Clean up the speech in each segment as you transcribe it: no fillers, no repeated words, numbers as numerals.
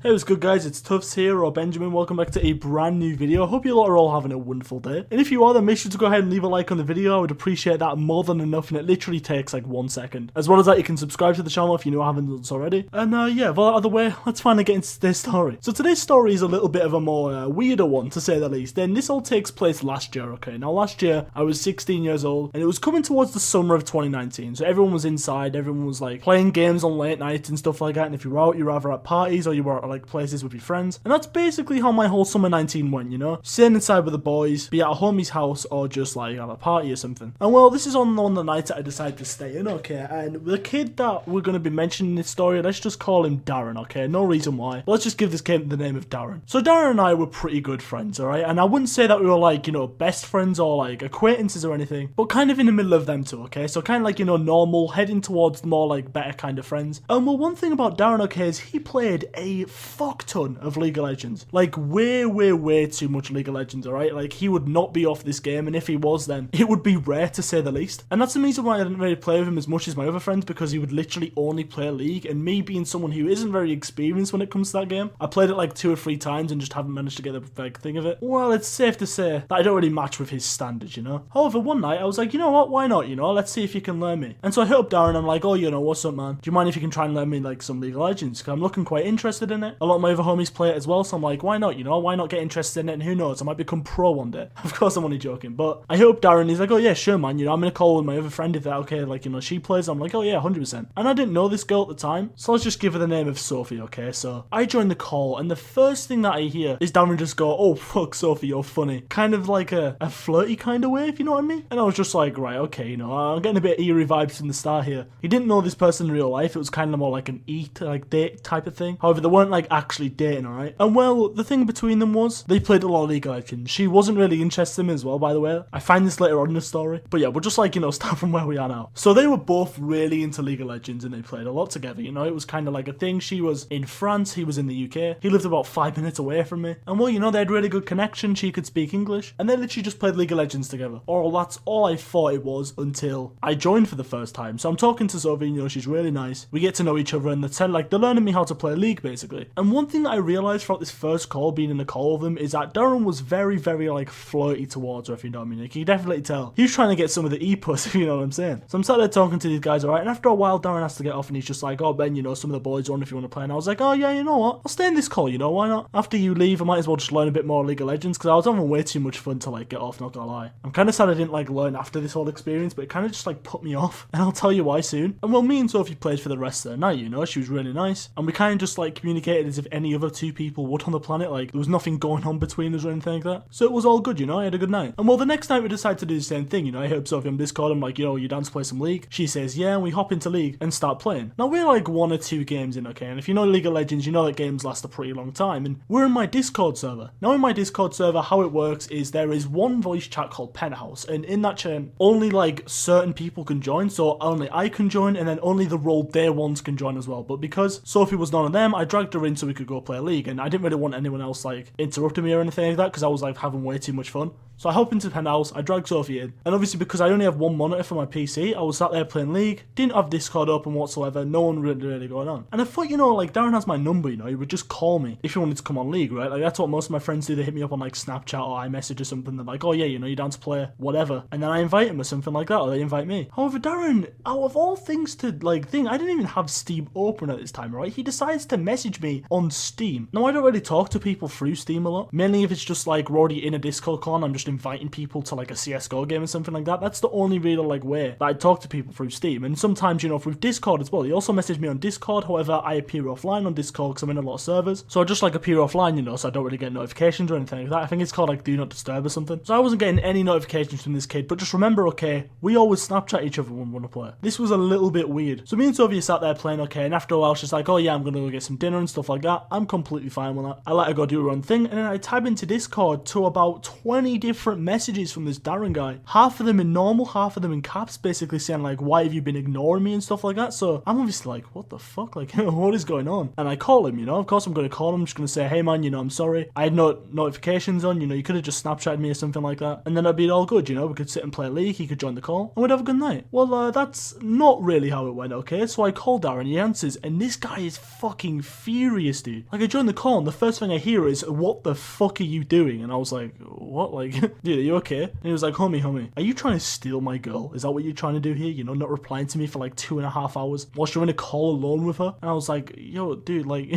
Hey, what's good guys, it's Tuffs here, or Benjamin. Welcome back to a brand new video. I hope you lot are all having a wonderful day. And if you are, then make sure to go ahead and leave a like on the video. I would appreciate that more than enough, and it literally takes like 1 second. As well as that, you can subscribe to the channel if you haven't done so already. And yeah, well, out of the way, let's finally get into today's story. So today's story is a little bit of a more weirder one, to say the least. And this all takes place last year, okay? Now last year, I was 16 years old, and it was coming towards the summer of 2019. So everyone was inside, everyone was like playing games on late nights and stuff like that. And if you were out, you were either at parties or you were at like places with your friends. And that's basically how my whole summer 19 went, you know? Sitting inside with the boys, be at a homie's house or just like at a party or something. And well, this is on the night that I decided to stay in, okay? And the kid that we're going to be mentioning in this story, let's just call him Darren, okay? No reason why. But let's just give this kid the name of Darren. So Darren and I were pretty good friends, alright? And I wouldn't say that we were like, you know, best friends or like acquaintances or anything, but kind of in the middle of them two, okay? So kind of like, you know, normal, heading towards more like better kind of friends. And well, one thing about Darren, okay, is he played a fuck ton of League of Legends. Like way too much League of Legends, alright? Like he would not be off this game, and if he was, then it would be rare to say the least. And that's the reason why I didn't really play with him as much as my other friends, because he would literally only play League, and me being someone who isn't very experienced when it comes to that game, I played it like 2 or 3 times and just haven't managed to get the like thing of it. Well, it's safe to say that I don't really match with his standards, you know? However, one night I was like, you know what, why not, you know? Let's see if you can learn me. And so I hit up Darren, I'm like, oh, you know, what's up, man? Do you mind if you can try and learn me like some League of Legends? Because I'm looking quite interested in it. A lot of my other homies play it as well, so I'm like, why not, you know? Why not get interested in it, and who knows, I might become pro one day. Of course I'm only joking, but I hit up Darren, he's like, oh yeah, sure man, you know, I'm gonna call with my other friend if that okay, like, you know, she plays. I'm like, oh yeah, 100%. And I didn't know this girl at the time, so let's just give her the name of Sophie, okay? So I joined the call, and the first thing that I hear is Darren just go, oh fuck Sophie, you're funny. Kind of like a flirty kind of way, if you know what I mean? And I was just like, right, okay, you know, I'm getting a bit eerie vibes from the start here. He didn't know this person in real life, it was kind of more like an like date type of thing. However, they weren't like actually dating, alright? And well, the thing between them was, they played a lot of League of Legends. She wasn't really interested in him as well, by the way. I find this later on in the story. But yeah, we'll just like, you know, start from where we are now. So they were both really into League of Legends, and they played a lot together, you know? It was kind of like a thing. She was in France, he was in the UK. He lived about 5 minutes away from me. And well, you know, they had really good connection. She could speak English. And they literally just played League of Legends together. Or that's all I thought it was until I joined for the first time. So I'm talking to Sophie, you know, she's really nice. We get to know each other, and they're learning me how to play League, basically. And one thing that I realized throughout this first call, being in a call with them, is that Darren was very like flirty towards her, if you know what I mean. Like, you can definitely tell he was trying to get some of the e-puss, if you know what I'm saying. So I'm sat there talking to these guys, alright, and after a while Darren has to get off, and he's just like, oh Ben, you know, some of the boys are on if you want to play. And I was like, oh yeah, you know what, I'll stay in this call, you know, why not? After you leave, I might as well just learn a bit more League of Legends, because I was having way too much fun to like get off, not gonna lie. I'm kind of sad I didn't like learn after this whole experience, but it kind of just like put me off, and I'll tell you why soon. And well, me and Sophie played for the rest of the night, you know, she was really nice, and we kind of just like communicated as if any other 2 people would on the planet. Like, there was nothing going on between us or anything like that. So it was all good, you know, I had a good night. And well, the next night we decided to do the same thing, you know. I hit up Sophie on Discord, I'm like, yo, you down to play some League? She says, yeah, and we hop into League and start playing. Now we're like 1 or 2 games in, okay, and if you know League of Legends, you know that games last a pretty long time, and we're in my Discord server. Now in my Discord server, how it works is there is one voice chat called Penthouse, and in that chat, only like certain people can join, so only I can join, and then only the role day ones can join as well. But because Sophie was none of them, I dragged her in so we could go play League, and I didn't really want anyone else like interrupting me or anything like that, because I was like having way too much fun. So I hop into Penthouse, I drag Sophie in, and obviously because I only have 1 monitor for my PC, I was sat there playing League, didn't have Discord open whatsoever, no one really going on. And I thought, you know, like Darren has my number, you know, he would just call me if he wanted to come on League, right? Like that's what most of my friends do, they hit me up on like Snapchat or iMessage or something, they're like, oh yeah, you know, you're down to play whatever, and then I invite him or something like that, or they invite me. However, Darren, out of all things to like think, I didn't even have Steam open at this time, right? He decides to message me on Steam. Now I don't really talk to people through Steam a lot, mainly if it's just like we're already in a Discord call and I'm just inviting people to like a CSGO game or something like that. That's the only real like way that I talk to people through Steam. And sometimes, you know, through Discord as well. He also messaged me on Discord, however I appear offline on Discord because I'm in a lot of servers, so I just like appear offline, you know, so I don't really get notifications or anything like that. I think it's called like do not disturb or something. So I wasn't getting any notifications from this kid, but just remember, okay, we always Snapchat each other when we want to play. This was a little bit weird. So me and Sophie sat there playing, okay, and after a while she's like, oh yeah, I'm gonna go get some dinner and stuff like that. I'm completely fine with that. I let her go do her own thing, and then I type into Discord to about 20 different messages from this Darren guy. Half of them in normal, half of them in caps, basically saying like, why have you been ignoring me and stuff like that. So I'm obviously like, what the fuck, like what is going on? And I call him, you know, of course I'm going to call him. I'm just going to say, hey man, you know, I'm sorry, I had no notifications on, you know, you could have just Snapchatted me or something like that, and then it'd be all good, you know, we could sit and play League, he could join the call, and we'd have a good night. Well, that's not really how it went, okay? So I called Darren, he answers, and this guy is fucking furious furious, dude. Like, I joined the call and the first thing I hear is, what the fuck are you doing? And I was like, what? Like, dude, are you okay? And he was like, homie, are you trying to steal my girl? Is that what you're trying to do here? You know, not replying to me for like 2.5 hours whilst you're in a call alone with her? And I was like, yo, dude, like,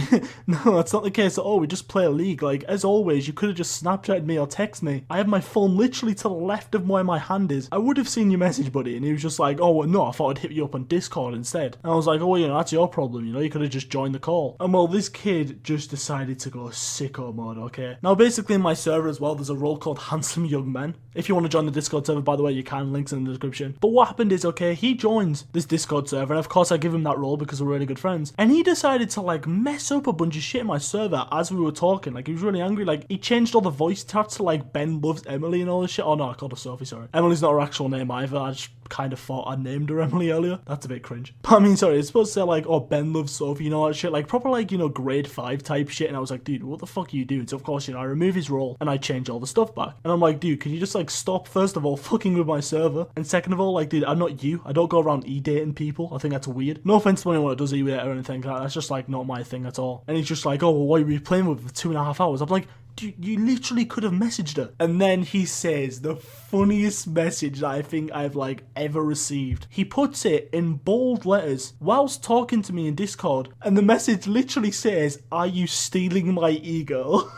no, that's not the case at all. We just play a league. Like, as always, you could have just Snapchatted me or text me. I have my phone literally to the left of where my hand is. I would have seen your message, buddy. And he was just like, oh, well, no, I thought I'd hit you up on Discord instead. And I was like, oh, you know, that's your problem. You know, you could have just joined the call. And well, this kid just decided to go sicko mode, okay? Now, basically in my server as well, there's a role called Handsome Young Men. If you want to join the Discord server, by the way, you can. Links in the description. But what happened is, okay, he joins this Discord server. And of course, I give him that role because we're really good friends. And he decided to, like, mess up a bunch of shit in my server as we were talking. Like, he was really angry. Like, he changed all the voice chats to, like, Ben loves Emily and all this shit. Oh, no, I called her Sophie, sorry. Emily's not her actual name either. I just kind of thought I named her Emily earlier. That's a bit cringe. But I mean, sorry, it's supposed to say like, oh, Ben loves Sophie, you know, that shit. Like, proper, like, you know, grade 5 type shit. And I was like, dude, what the fuck are you doing? So, of course, you know, I remove his role and I change all the stuff back. And I'm like, dude, can you just, like, stop, first of all, fucking with my server? And second of all, like, dude, I'm not you. I don't go around e-dating people. I think that's weird. No offense to anyone that does e-date or anything like that. That's just, like, not my thing at all. And he's just like, oh, well, why were you playing with for 2.5 hours? I'm like, you literally could have messaged her. And then he says the funniest message that I think I've like ever received. He puts it in bold letters whilst talking to me in Discord, and the message literally says, are you stealing my ego?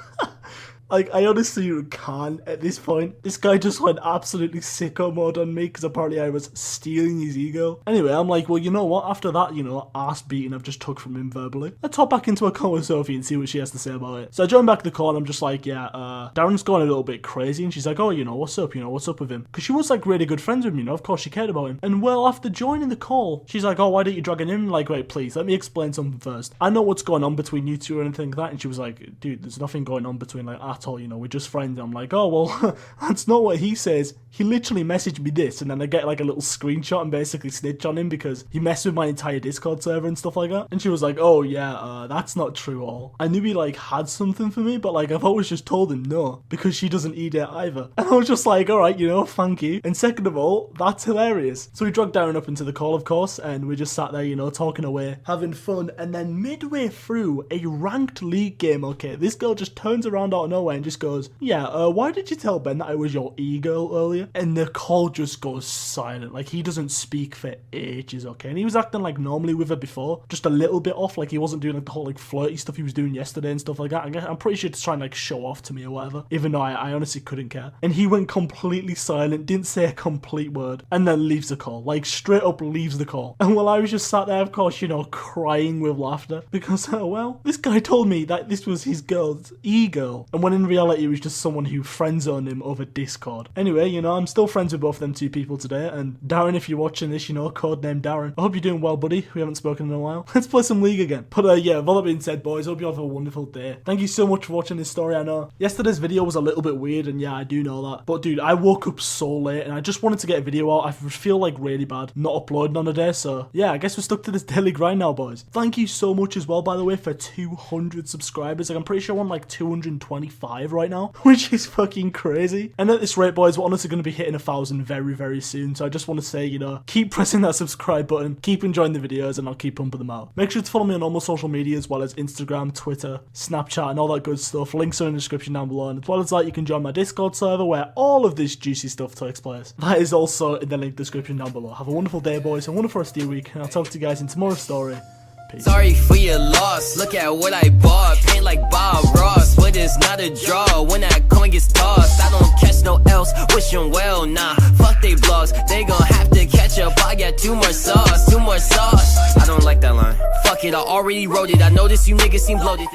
Like, I honestly can't at this point. This guy just went absolutely sicko mode on me because apparently I was stealing his ego. Anyway, I'm like, well, you know what? After that, you know, ass beating I've just took from him verbally, let's hop back into a call with Sophie and see what she has to say about it. So I joined back the call and I'm just like, yeah, Darren's going a little bit crazy. And she's like, oh, you know, what's up? You know, what's up with him? Because she was like really good friends with me, you know, of course she cared about him. And well, after joining the call, she's like, oh, why don't you drag him in? Like, wait, please, let me explain something first. I know what's going on between you two or anything like that. And she was like, dude, there's nothing going on between like at all, you know, we're just friends. I'm like, oh, well, that's not what he says. He literally messaged me this, and then I get like a little screenshot and basically snitch on him because he messed with my entire Discord server and stuff like that. And she was like, oh yeah, that's not true at all. I knew he like had something for me, but like I've always just told him no, because she doesn't eat it either. And I was just like, all right, you know, thank you. And second of all, that's hilarious. So we dragged Darren up into the call, of course, and we just sat there, you know, talking away, having fun. And then midway through a ranked league game, okay, this girl just turns around out of nowhere and just goes, yeah, why did you tell Ben that I was your e-girl earlier? And the call just goes silent. Like, he doesn't speak for ages, okay? And he was acting like normally with her before, just a little bit off, like he wasn't doing like the whole like flirty stuff he was doing yesterday and stuff like that. I'm pretty sure to try and like show off to me or whatever, even though I honestly couldn't care. And he went completely silent, didn't say a complete word, and then leaves the call. Like, straight up leaves the call. And while I was just sat there, of course, you know, crying with laughter, because, well, this guy told me that this was his girl's e-girl, and when in reality it was just someone who friend-zoned him over Discord. Anyway, you know, I'm still friends with both of them two people today, and Darren, if you're watching this, you know, codename Darren, I hope you're doing well, buddy. We haven't spoken in a while. Let's play some League again. But yeah, with all that being said, boys, hope you have a wonderful day. Thank you so much for watching this story. I know yesterday's video was a little bit weird, and yeah, I do know that, but dude, I woke up so late, and I just wanted to get a video out. I feel like really bad not uploading on a day, so yeah, I guess we're stuck to this daily grind now, boys. Thank you so much as well, by the way, for 200 subscribers. Like, I'm pretty sure I'm on like 225 right now, which is fucking crazy. And at this rate, boys, we're honestly going to be hitting 1,000 very, very soon. So I just want to say, you know, keep pressing that subscribe button, keep enjoying the videos, and I'll keep pumping them out. Make sure to follow me on all my social media, as well as Instagram, Twitter, Snapchat, and all that good stuff. Links are in the description down below. And as well as that, you can join my Discord server where all of this juicy stuff takes place. That is also in the link description down below. Have a wonderful day, boys, and wonderful rest of your week. And I'll talk to you guys in tomorrow's story. Peace. Sorry for your loss, look at what I bought. Paint like Bob Ross, but it's not a draw. When that coin gets tossed, I don't catch no else. Wish them well, nah, fuck they blogs. They gon' have to catch up, I got two more sauce. I don't like that line. Fuck it, I already wrote it. I notice you niggas seem bloated.